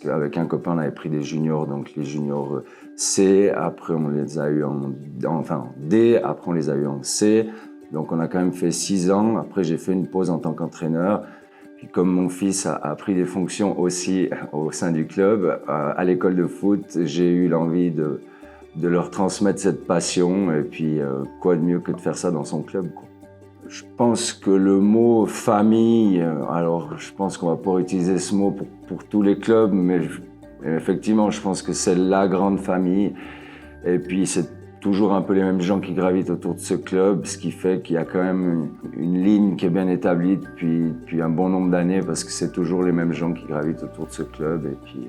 Avec un copain, on avait pris des juniors, donc les juniors C, après on les a eu en D, après on les a eu en C. Donc on a quand même fait 6 ans. Après j'ai fait une pause en tant qu'entraîneur. Puis comme mon fils a pris des fonctions aussi au sein du club, à l'école de foot, j'ai eu l'envie de leur transmettre cette passion. Et puis quoi de mieux que de faire ça dans son club, quoi. Je pense que le mot famille, alors je pense qu'on va pouvoir utiliser ce mot pour tous les clubs, mais effectivement, je pense que c'est la grande famille. Et puis c'est toujours un peu les mêmes gens qui gravitent autour de ce club, ce qui fait qu'il y a quand même une ligne qui est bien établie depuis un bon nombre d'années, parce que c'est toujours les mêmes gens qui gravitent autour de ce club. Et puis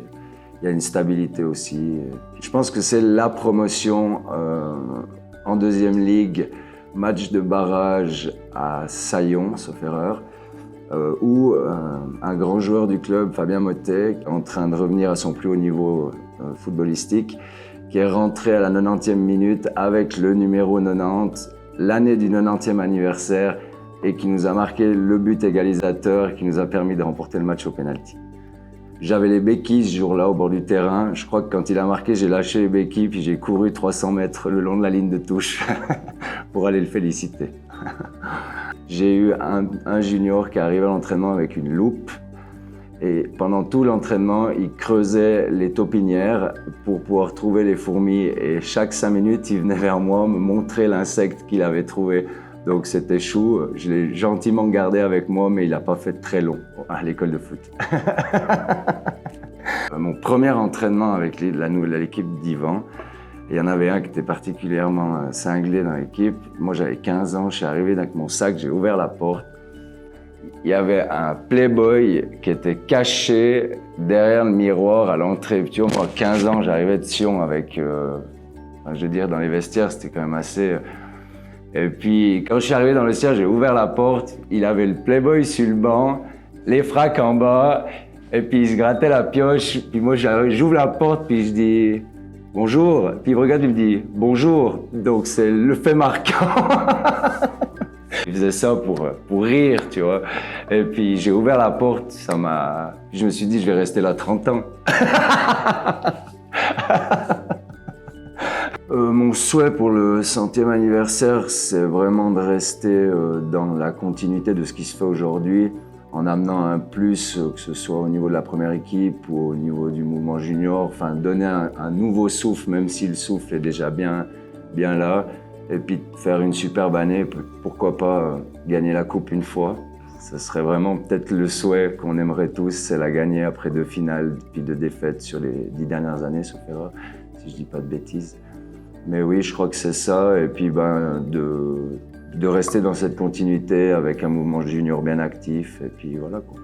il y a une stabilité aussi. Je pense que c'est la promotion en deuxième ligue. Match de barrage à Saillon, sauf erreur, où un grand joueur du club, Fabien Mottet, en train de revenir à son plus haut niveau footballistique, qui est rentré à la 90e minute avec le numéro 90, l'année du 90e anniversaire, et qui nous a marqué le but égalisateur et qui nous a permis de remporter le match au pénalty. J'avais les béquilles ce jour-là au bord du terrain. Je crois que quand il a marqué, j'ai lâché les béquilles puis j'ai couru 300 mètres le long de la ligne de touche pour aller le féliciter. J'ai eu un junior qui est arrivé à l'entraînement avec une loupe et pendant tout l'entraînement, il creusait les taupinières pour pouvoir trouver les fourmis et chaque 5 minutes, il venait vers moi me montrer l'insecte qu'il avait trouvé. Donc c'était chou, je l'ai gentiment gardé avec moi, mais il n'a pas fait très long à l'école de foot. Mon premier entraînement avec l'équipe d'Yvan, il y en avait un qui était particulièrement cinglé dans l'équipe. Moi j'avais 15 ans, je suis arrivé avec mon sac, j'ai ouvert la porte. Il y avait un Playboy qui était caché derrière le miroir à l'entrée. Tu vois, moi 15 ans, j'arrivais de Sion avec, je veux dire, dans les vestiaires, c'était quand même assez... Et puis, quand je suis arrivé dans le vestiaire, j'ai ouvert la porte, il avait le Playboy sur le banc, les fracs en bas, et puis il se grattait la pioche. Puis moi, j'ouvre la porte, puis je dis « Bonjour ». Puis il me regarde, il me dit « Bonjour ». Donc c'est le fait marquant. Il faisait ça pour rire, tu vois. Et puis j'ai ouvert la porte, je me suis dit « Je vais rester là 30 ans ». Mon souhait pour le 100e anniversaire, c'est vraiment de rester dans la continuité de ce qui se fait aujourd'hui, en amenant un plus, que ce soit au niveau de la première équipe ou au niveau du mouvement junior, enfin donner un nouveau souffle, même si le souffle est déjà bien là, et puis faire une superbe année, pourquoi pas gagner la coupe une fois. Ce serait vraiment peut-être le souhait qu'on aimerait tous, c'est la gagner après 2 finales, puis 2 défaites sur les 10 dernières années, sauf erreur, si je dis pas de bêtises. Mais oui, je crois que c'est ça, et puis de rester dans cette continuité avec un mouvement junior bien actif, et puis voilà quoi.